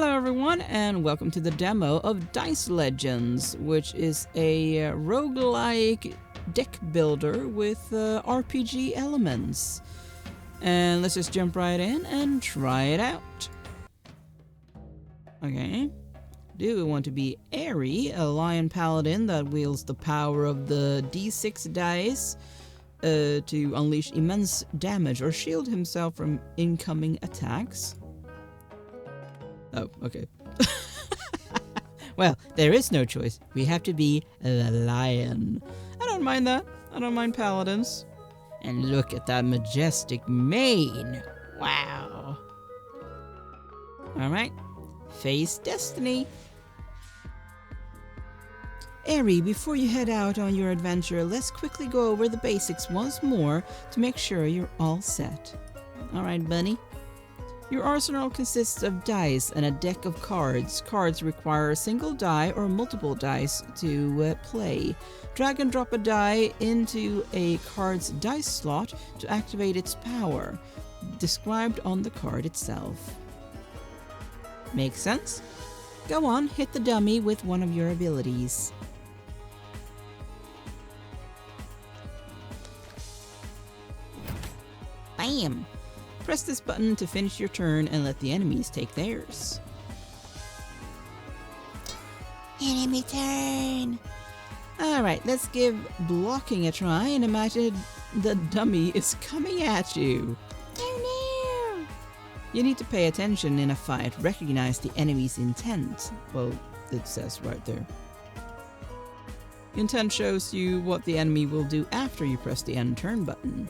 Hello everyone, and welcome to the demo of Dice Legends, which is a roguelike deck builder with RPG elements. And let's just jump right in and try it out. Okay. Do we want to be Airy, a lion paladin that wields the power of the D6 dice to unleash immense damage or shield himself from incoming attacks? Oh, okay. Well, there is no choice. We have to be a lion. I don't mind that. I don't mind paladins. And look at that majestic mane. Wow. Alright. Face destiny. Airy, before you head out on your adventure, let's quickly go over the basics once more to make sure you're all set. Alright, bunny. Your arsenal consists of dice and a deck of cards. Cards require a single die or multiple dice to play. Drag and drop a die into a card's dice slot to activate its power, described on the card itself. Make sense? Go on, hit the dummy with one of your abilities. Bam! Press this button to finish your turn and let the enemies take theirs. Enemy turn! Alright, let's give blocking a try and imagine the dummy is coming at you. Oh no! You need to pay attention in a fight, recognize the enemy's intent. Well, it says right there. Intent shows you what the enemy will do after you press the end turn button.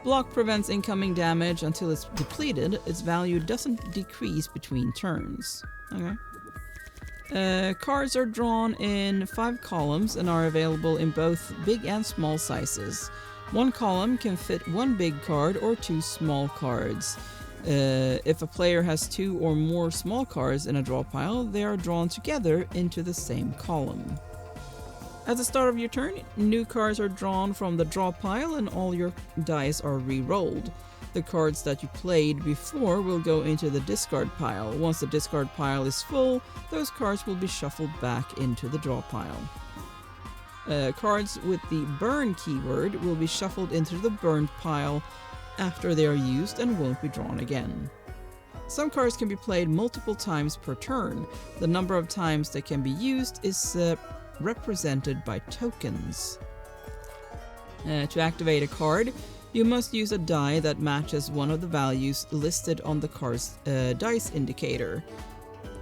Block prevents incoming damage until it's depleted. Its value doesn't decrease between turns. Okay. Cards are drawn in 5 columns and are available in both big and small sizes. One column can fit 1 big card or 2 small cards. If a player has 2 or more small cards in a draw pile, they are drawn together into the same column. At the start of your turn, new cards are drawn from the draw pile and all your dice are re-rolled. The cards that you played before will go into the discard pile. Once the discard pile is full, those cards will be shuffled back into the draw pile. Cards with the burn keyword will be shuffled into the burned pile after they are used and won't be drawn again. Some cards can be played multiple times per turn. The number of times they can be used is represented by tokens. To activate a card, you must use a die that matches one of the values listed on the card's dice indicator.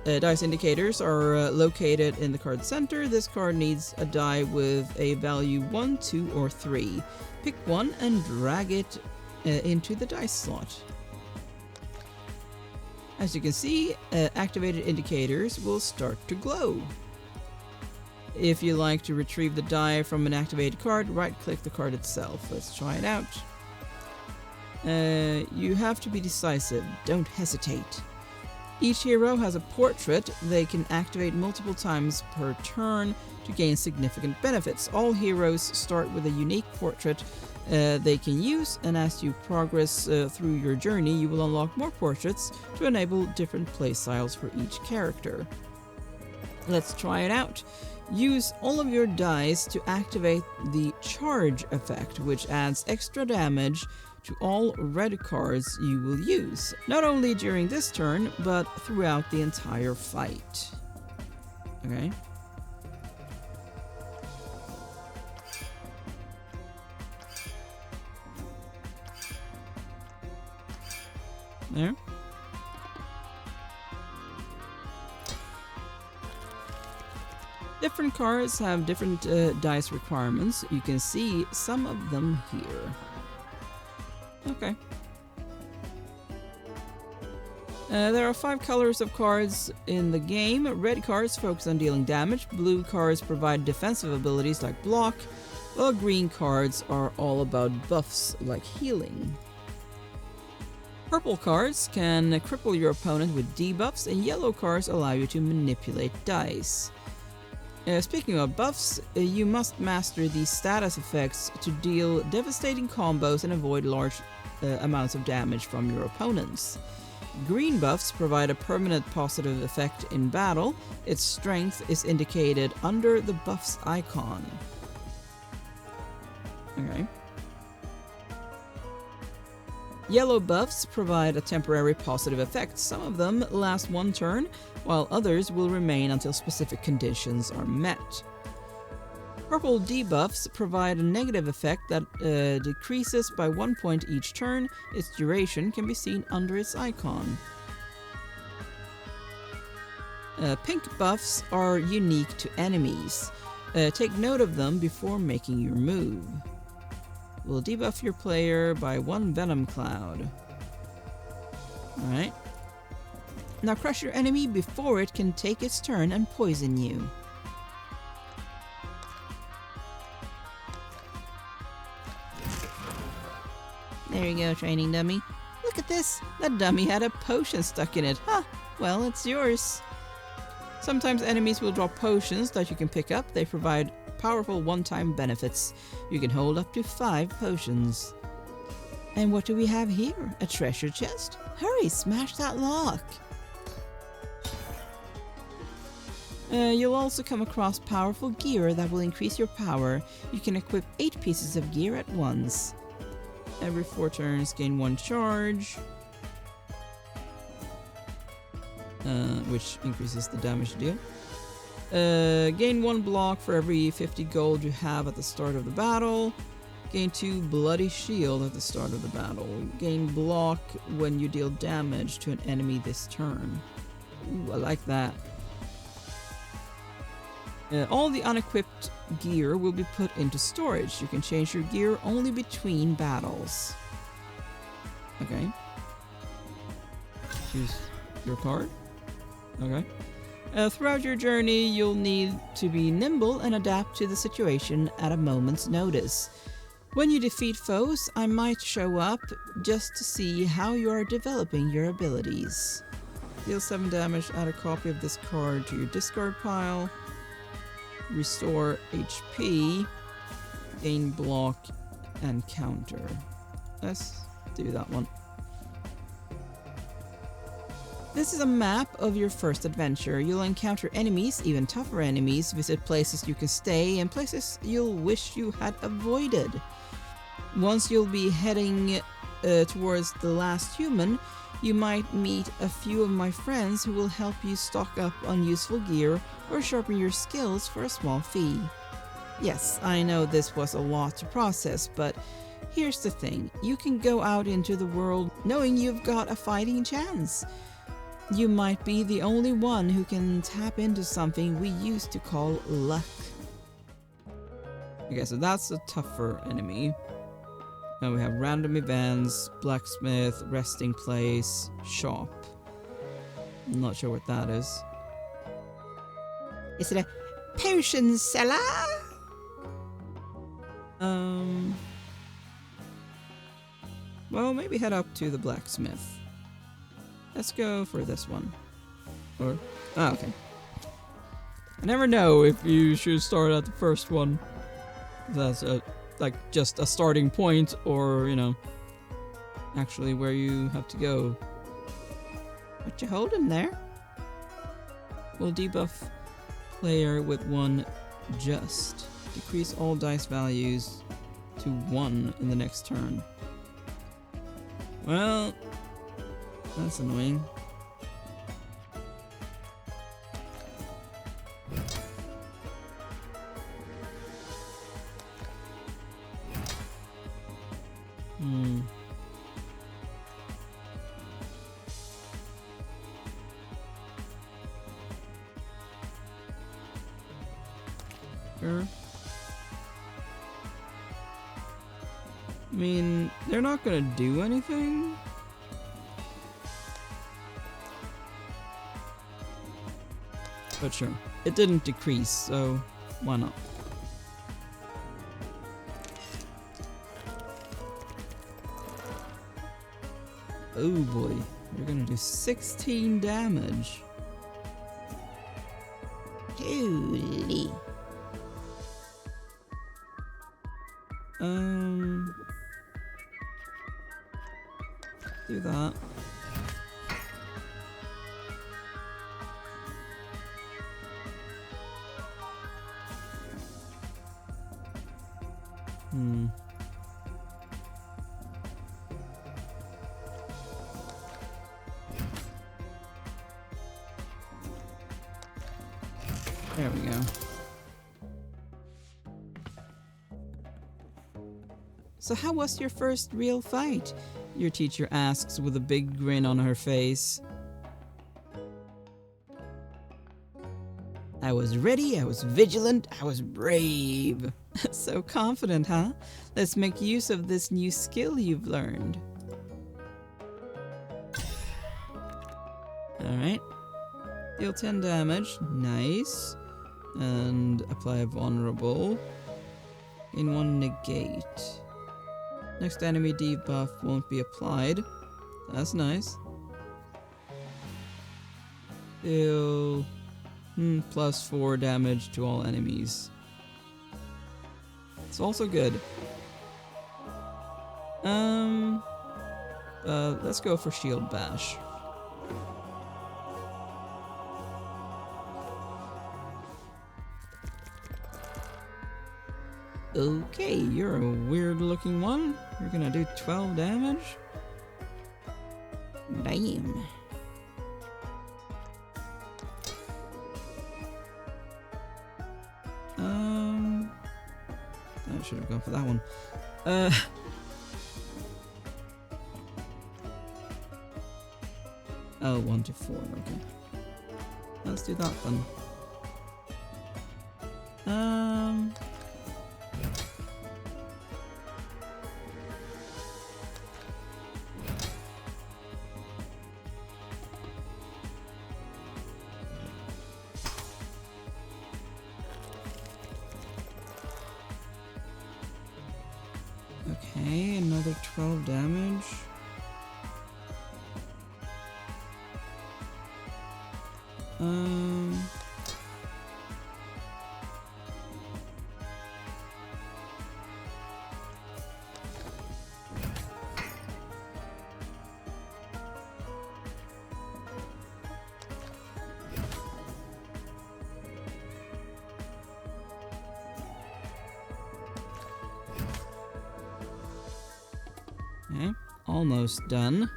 Dice indicators are located in the card's center. This card needs a die with a value 1, 2, or 3. Pick one and drag it into the dice slot. As you can see, activated indicators will start to glow. If you like to retrieve the die from an activated card, right-click the card itself. Let's try it out. You have to be decisive. Don't hesitate. Each hero has a portrait they can activate multiple times per turn to gain significant benefits. All heroes start with a unique portrait they can use, and as you progress through your journey, you will unlock more portraits to enable different playstyles for each character. Let's try it out. Use all of your dice to activate the charge effect, which adds extra damage to all red cards you will use, not only during this turn, but throughout the entire fight. Okay. There. Different cards have different dice requirements. You can see some of them here. Okay. There are 5 colors of cards in the game. Red cards focus on dealing damage. Blue cards provide defensive abilities like block, while green cards are all about buffs like healing. Purple cards can cripple your opponent with debuffs, and yellow cards allow you to manipulate dice. Speaking of buffs, you must master these status effects to deal devastating combos and avoid large amounts of damage from your opponents. Green buffs provide a permanent positive effect in battle. Its strength is indicated under the buff's icon. Okay. Yellow buffs provide a temporary positive effect. Some of them last one turn, while others will remain until specific conditions are met. Purple debuffs provide a negative effect that decreases by 1 point each turn. Its duration can be seen under its icon. Pink buffs are unique to enemies. Take note of them before making your move. Will debuff your player by 1 venom cloud. Alright. Now crush your enemy before it can take its turn and poison you. There you go, training dummy. Look at this! That dummy had a potion stuck in it. Huh, well, it's yours. Sometimes enemies will drop potions that you can pick up. They provide powerful one-time benefits. You can hold up to 5 potions. And what do we have here? A treasure chest? Hurry, smash that lock! You'll also come across powerful gear that will increase your power. You can equip 8 pieces of gear at once. Every 4 turns, gain 1 charge. Which increases the damage deal. Gain 1 block for every 50 gold you have at the start of the battle. Gain 2 bloody shield at the start of the battle. Gain block when you deal damage to an enemy this turn. Ooh, I like that. All the unequipped gear will be put into storage. You can change your gear only between battles. Okay. Choose your card. Okay. Throughout your journey, you'll need to be nimble and adapt to the situation at a moment's notice. When you defeat foes, I might show up just to see how you are developing your abilities. Deal 7 damage, add a copy of this card to your discard pile. Restore HP, gain block, and counter. Let's do that one. This is a map of your first adventure. You'll encounter enemies, even tougher enemies, visit places you can stay, and places you'll wish you had avoided. Once you'll be heading towards the last human, you might meet a few of my friends who will help you stock up on useful gear or sharpen your skills for a small fee. Yes, I know this was a lot to process, but here's the thing. You can go out into the world knowing you've got a fighting chance. You might be the only one who can tap into something we used to call luck. Okay, so that's a tougher enemy. Now we have random events, blacksmith, resting place, shop. I'm not sure what that is. Is it a potion seller? Well, maybe head up to the blacksmith. Let's go for this one. Or, okay. I never know if you should start at the first one. That's like just a starting point, or, you know, actually where you have to go. What you holding there? Will debuff player with 1 just. Decrease all dice values to 1 in the next turn. Well, that's annoying. Sure. I mean, they're not gonna do anything. But sure. It didn't decrease, so why not? Oh boy, you're gonna do 16 damage. Holy. do that. There we go. So how was your first real fight? Your teacher asks with a big grin on her face. I was ready, I was vigilant, I was brave. So confident, huh? Let's make use of this new skill you've learned. Alright. Deal 10 damage. Nice. And apply a vulnerable. In 1 negate. Next enemy debuff won't be applied. That's nice. Deal plus 4 damage to all enemies. It's also good. Let's go for Shield Bash. Okay, you're a weird looking one. You're gonna do 12 damage? Damn. I should have gone for that one. Oh, 1 to 4, okay. Let's do that then. Okay, another 12 damage. Okay, almost done.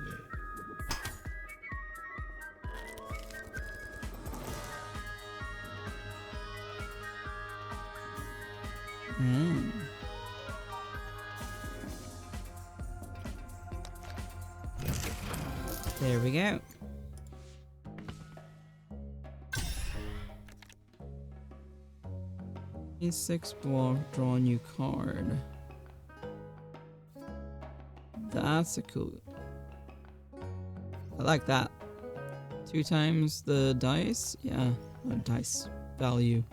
There we go. A6 block, draw a new card. That's a cool. I like that. 2 times the dice? Yeah, dice value.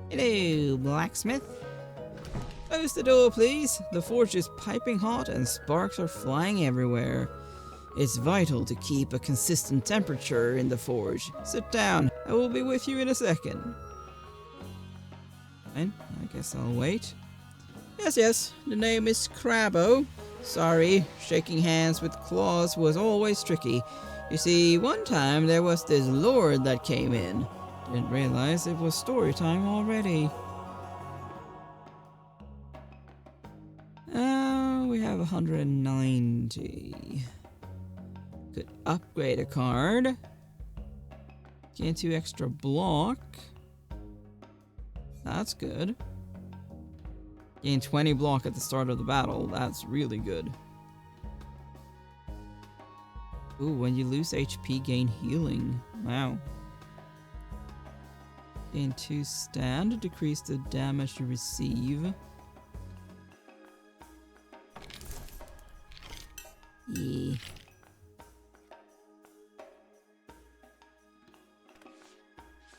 Hello, blacksmith. Close the door, please. The forge is piping hot and sparks are flying everywhere. It's vital to keep a consistent temperature in the forge. Sit down. I will be with you in a second. Fine, I guess I'll wait. Yes, the name is Crabbo. Sorry, shaking hands with claws was always tricky. You see, one time there was this lord that came in. Didn't realize it was story time already. We have 190. Could upgrade a card. Gain 2 extra block. That's good. Gain 20 block at the start of the battle. That's really good. Ooh, when you lose HP, gain healing. Wow. Gain 2 stand. Decrease the damage you receive. Yeah.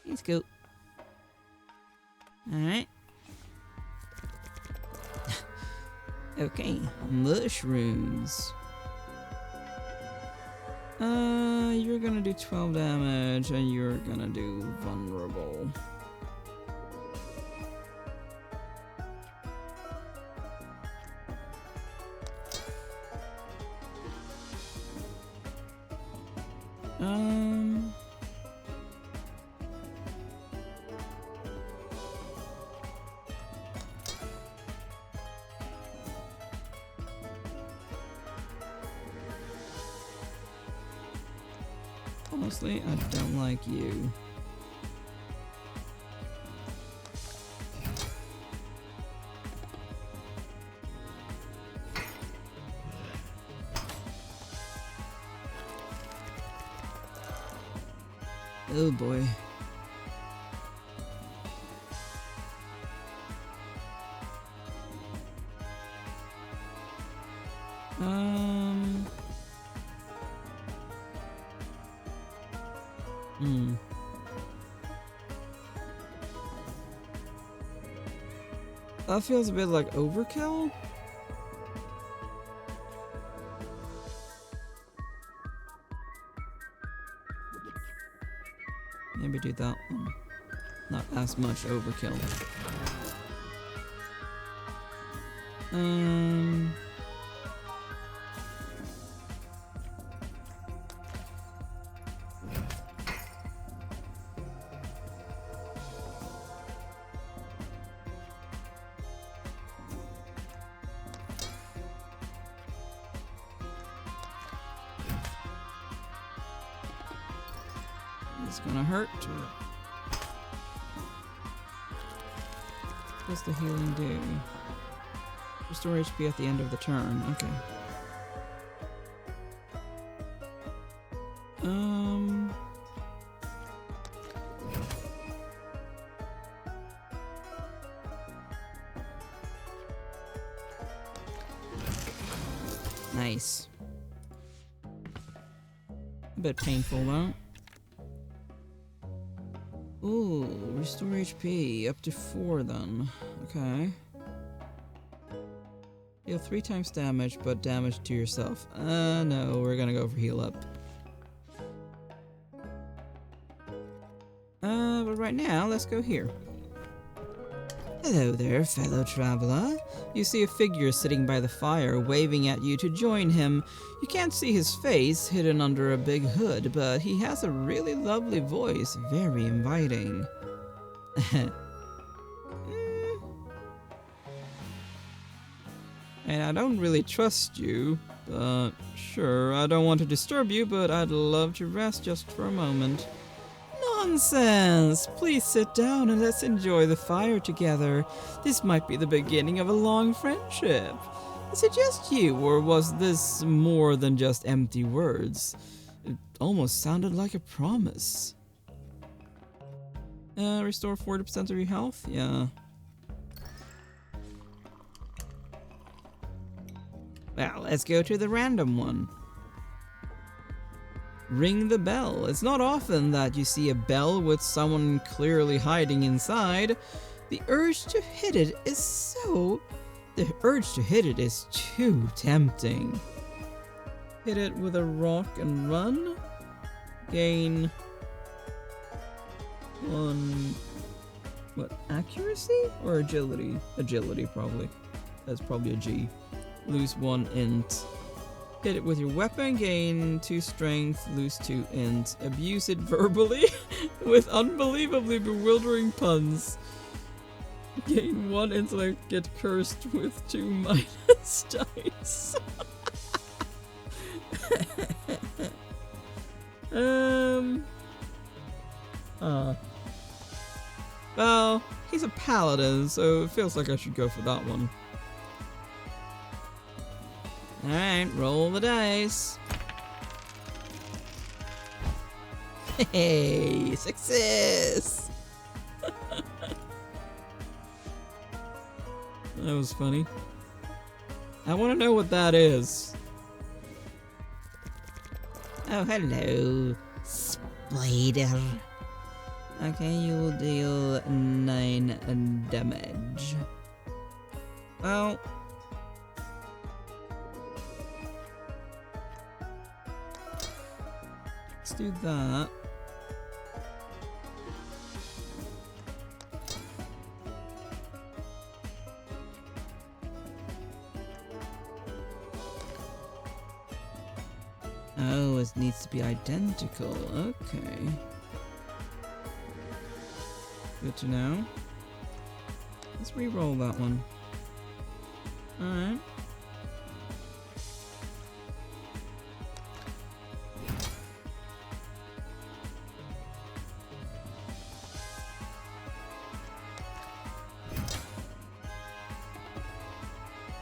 Let's go. Alright. Okay, mushrooms. You're gonna do 12 damage and you're gonna do vulnerable. Um... Honestly, I don't like you. Oh boy. That feels a bit like overkill. Maybe do that one. Not as much overkill. It's gonna hurt. What's the healing do? Restore HP at the end of the turn. Okay. Nice. A bit painful though. Ooh, restore HP up to 4 then. Okay. Deal 3 times damage, but damage to yourself. No, we're gonna go for heal up. But right now, let's go here. Hello there, fellow traveler. You see a figure sitting by the fire, waving at you to join him. You can't see his face, hidden under a big hood, but he has a really lovely voice, very inviting. And I don't really trust you, but sure, I don't want to disturb you, but I'd love to rest just for a moment. Nonsense! Please sit down and let's enjoy the fire together. This might be the beginning of a long friendship. Is it just you, or was this more than just empty words? It almost sounded like a promise. Restore 40% of your health? Yeah. Well, let's go to the random one. Ring the bell. It's not often that you see a bell with someone clearly hiding inside. The urge to hit it is too tempting. Hit it with a rock and run. Gain 1... what, accuracy? Or agility? Agility, probably. That's probably a G. Lose 1 int. Hit it with your weapon, gain 2 strength, lose 2 int. Abuse it verbally with unbelievably bewildering puns. Gain 1 intellect, get cursed with 2 minus dice. Well, he's a paladin, so it feels like I should go for that one. Alright, roll the dice. Hey, success! That was funny. I want to know what that is. Oh, hello, spider. Okay, you will deal 9 damage. Well... let's do that. Oh, it needs to be identical. Okay. Good to know. Let's re-roll that one. Alright.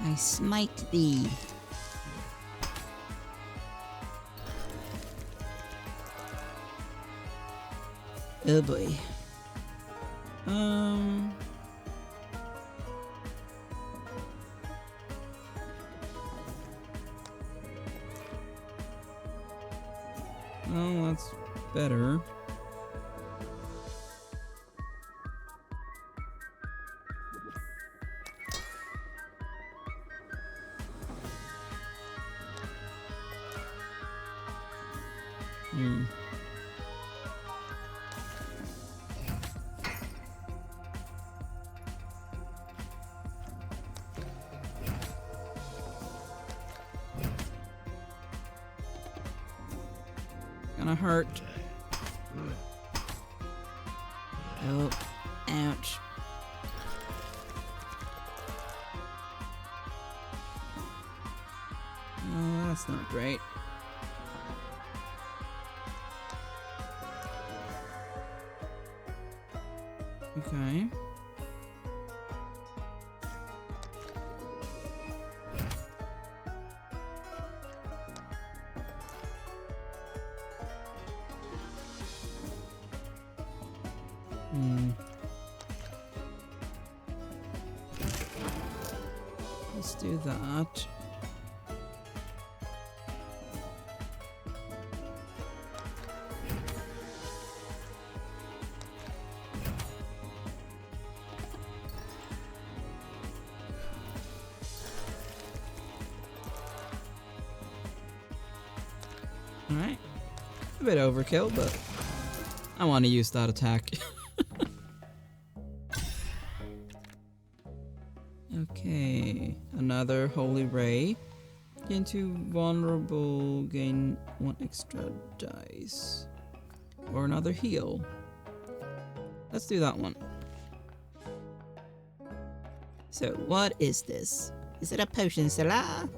I smite thee. Oh boy. Oh, that's better. Gonna hurt. Oh, ouch. Oh, that's not great. Okay. Let's do that. Alright. A bit overkill, but I want to use that attack. Okay, another Holy Ray. Gain 2 vulnerable, gain 1 extra dice. Or another heal. Let's do that one. So, what is this? Is it a potion cellar?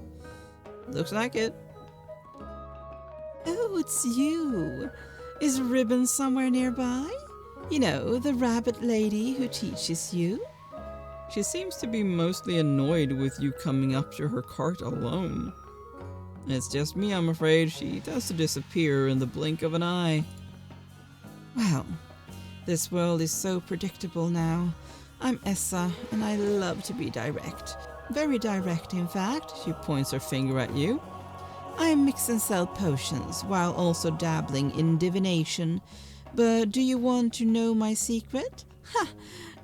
Looks like it. Oh, it's you. Is Ribbon somewhere nearby? You know, the rabbit lady who teaches you? She seems to be mostly annoyed with you coming up to her cart alone. It's just me, I'm afraid. She tends to disappear in the blink of an eye. Well, this world is so predictable now. I'm Essa, and I love to be direct. Very direct, in fact. She points her finger at you. I mix and sell potions, while also dabbling in divination. But do you want to know my secret? Ha!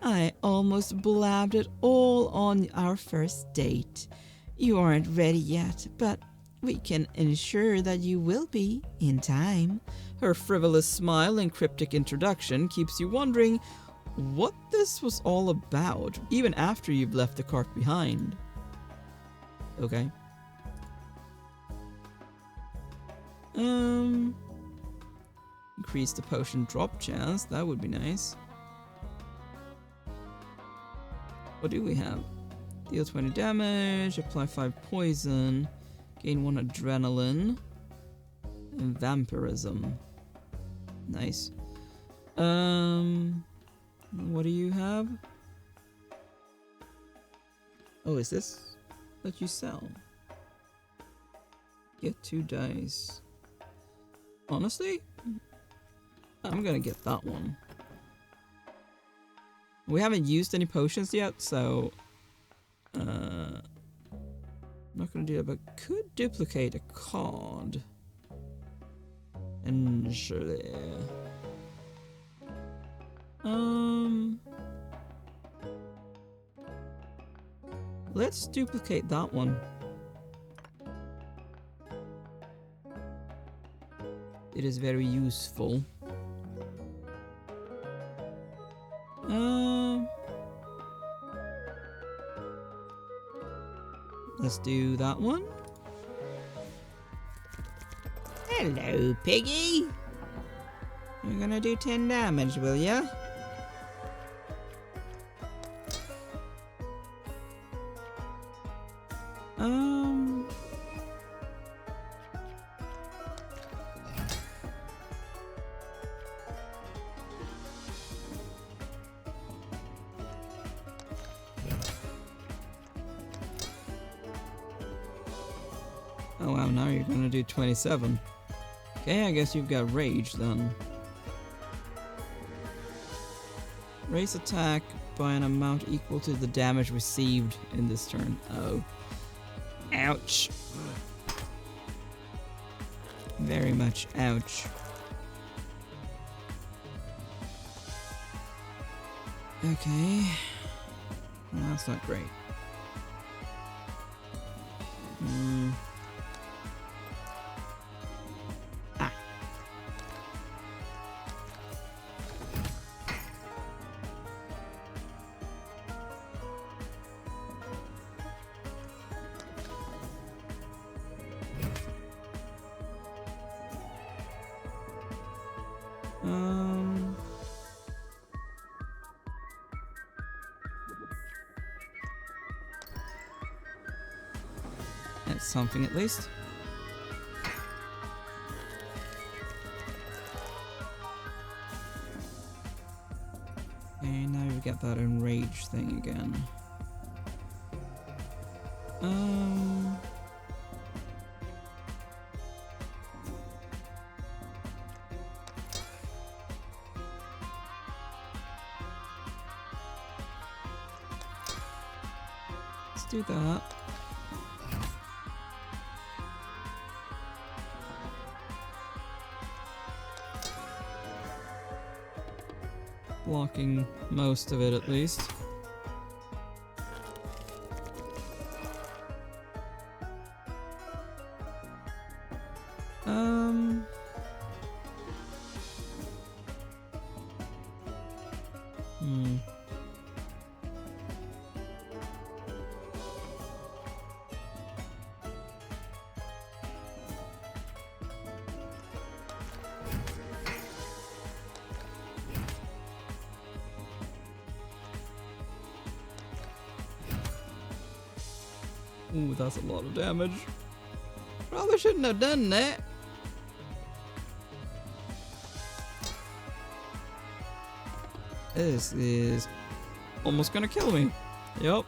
I almost blabbed it all on our first date. You aren't ready yet, but we can ensure that you will be in time. Her frivolous smile and cryptic introduction keeps you wondering what this was all about, even after you've left the cart behind. Okay. Increase the potion drop chance, that would be nice. What do we have? Deal 20 damage, apply 5 poison, gain 1 adrenaline, and vampirism. Nice. What do you have? Oh, is this that you sell? Get 2 dice. Honestly, I'm gonna get that one. We haven't used any potions yet, so I'm not gonna do that, but could duplicate a card. And surely. Let's duplicate that one. It is very useful. Let's do that one. Hello, piggy. You're gonna do 10 damage, will ya? Oh wow, now you're gonna do 27. Okay, I guess you've got rage then. Raise attack by an amount equal to the damage received in this turn. Oh. Ouch. Very much ouch. Okay. Well, that's not great. Ah. That's something at least. Okay, now you get that enrage thing again. Let's do that. Blocking most of it at least. Ooh, that's a lot of damage. Probably shouldn't have done that. This is almost gonna kill me. Yup.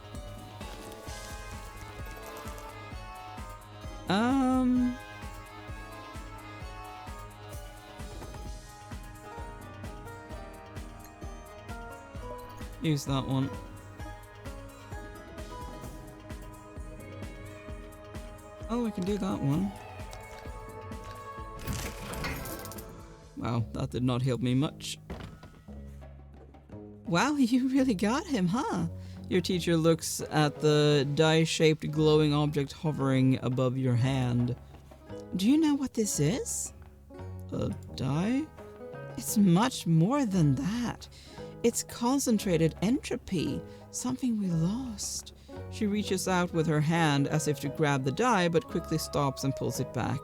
Use that one. Oh, we can do that one. Wow, that did not help me much. Wow, you really got him, huh? Your teacher looks at the die-shaped glowing object hovering above your hand. Do you know what this is? A die? It's much more than that. It's concentrated entropy, something we lost. She reaches out with her hand as if to grab the die, but quickly stops and pulls it back.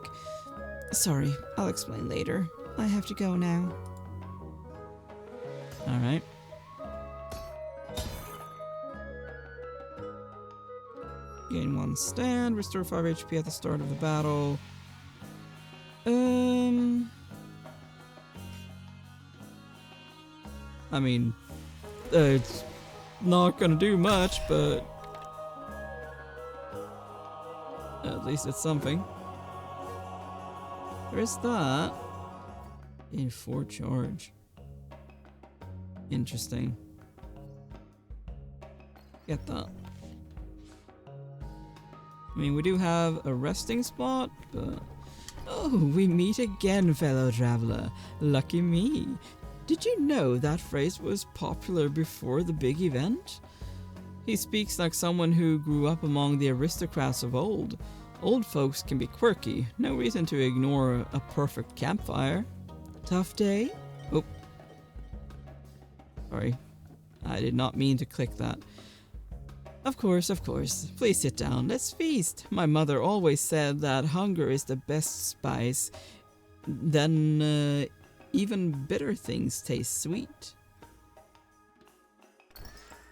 Sorry, I'll explain later. I have to go now. Alright. Gain 1 stand, restore 5 HP at the start of the battle. I mean, it's not gonna do much, but at least it's something. There is that. In 4 charge. Interesting. Get that. I mean, we do have a resting spot, but... Oh, we meet again, fellow traveler. Lucky me. Did you know that phrase was popular before the big event? He speaks like someone who grew up among the aristocrats of old. Old folks can be quirky. No reason to ignore a perfect campfire. Tough day? Oh. Sorry. I did not mean to click that. Of course, of course. Please sit down. Let's feast. My mother always said that hunger is the best spice. then even bitter things taste sweet.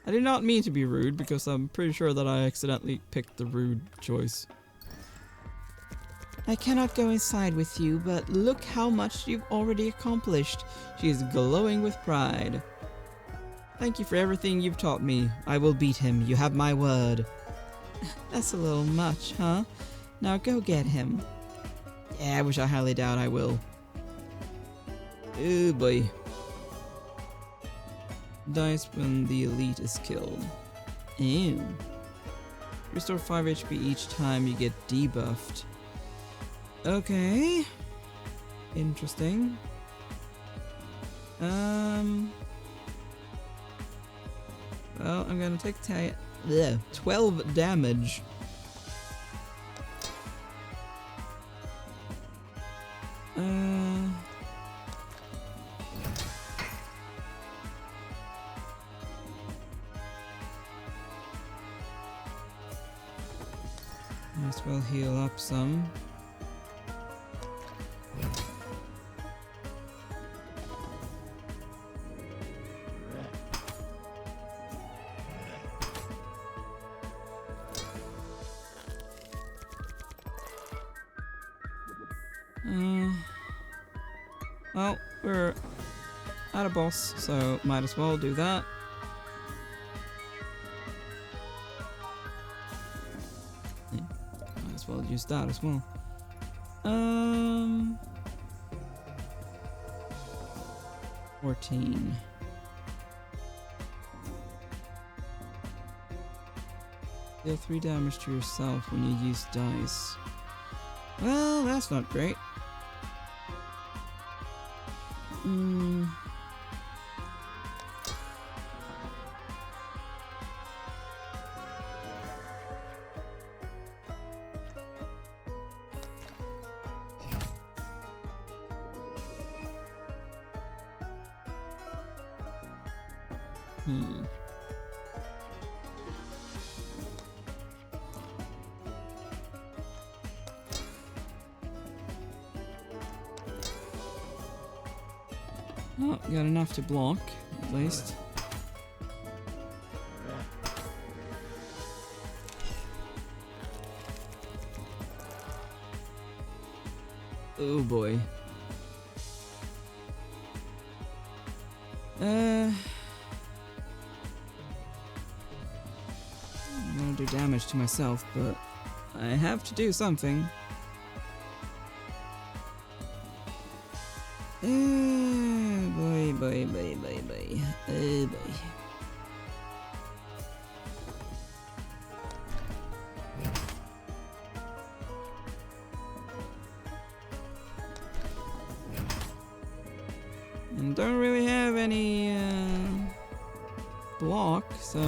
I did not mean to be rude because I'm pretty sure that I accidentally picked the rude choice. I cannot go inside with you, but look how much you've already accomplished. She is glowing with pride. Thank you for everything you've taught me. I will beat him. You have my word. That's a little much, huh? Now go get him. Yeah, which I highly doubt I will. Oh boy. Dice when the elite is killed. Ew. Restore 5 HP each time you get debuffed. Okay. Interesting. Well, I'm gonna take 12 damage. Might as well heal up some. Well, we're at a boss, so might as well do that. Yeah, might as well use that as well. 14. Deal 3 damage to yourself when you use dice. Well, that's not great. Oh, got enough to block, at least. Oh boy. I'm gonna do damage to myself, but I have to do something. Boy. Oh boy. And don't really have any block, so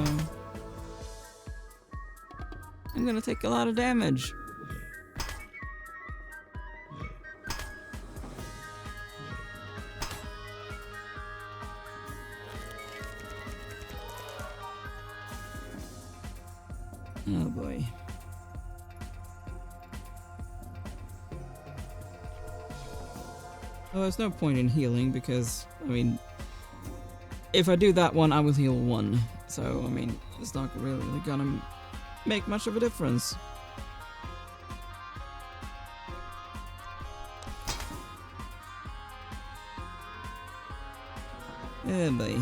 I'm gonna take a lot of damage. Oh boy. Well, there's no point in healing because, I mean, if I do that one, I will heal 1. So, I mean, it's not really gonna make much of a difference. Oh boy.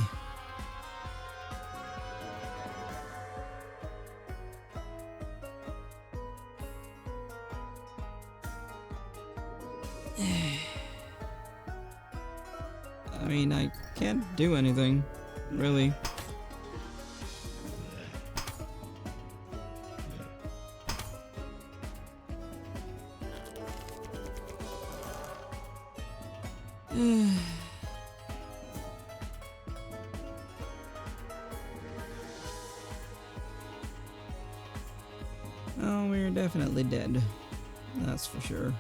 I mean, I can't do anything, really. Oh, we're definitely dead. That's for sure.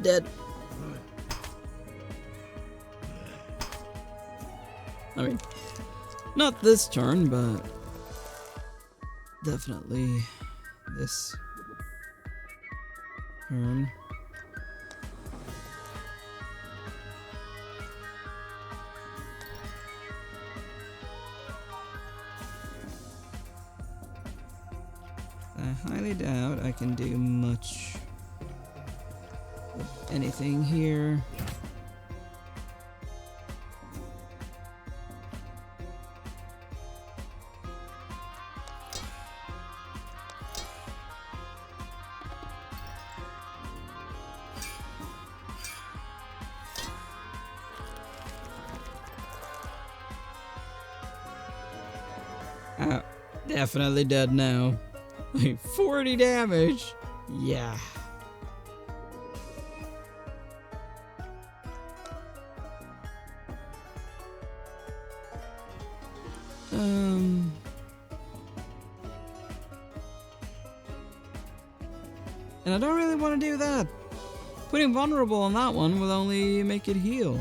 dead. I mean, not this turn, but definitely this turn. I highly doubt I can do much of anything here. Definitely dead now. Like 40 damage. Yeah. And I don't really want to do that. Putting vulnerable on that one will only make it heal,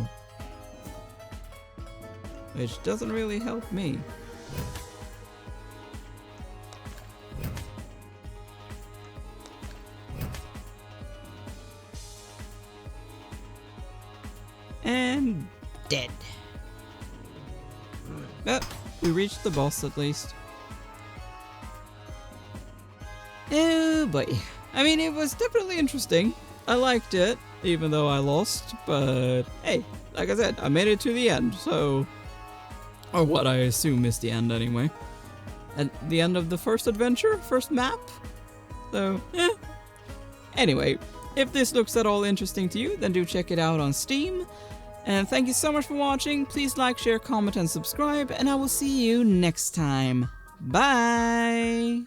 which doesn't really help me. And dead. But we reached the boss at least. Oh boy. I mean, it was definitely interesting. I liked it, even though I lost. But hey, like I said, I made it to the end, so... Or what I assume is the end anyway. At the end of the first adventure, first map. So, Anyway, if this looks at all interesting to you, then do check it out on Steam. And thank you so much for watching. Please like, share, comment, and subscribe. And I will see you next time. Bye!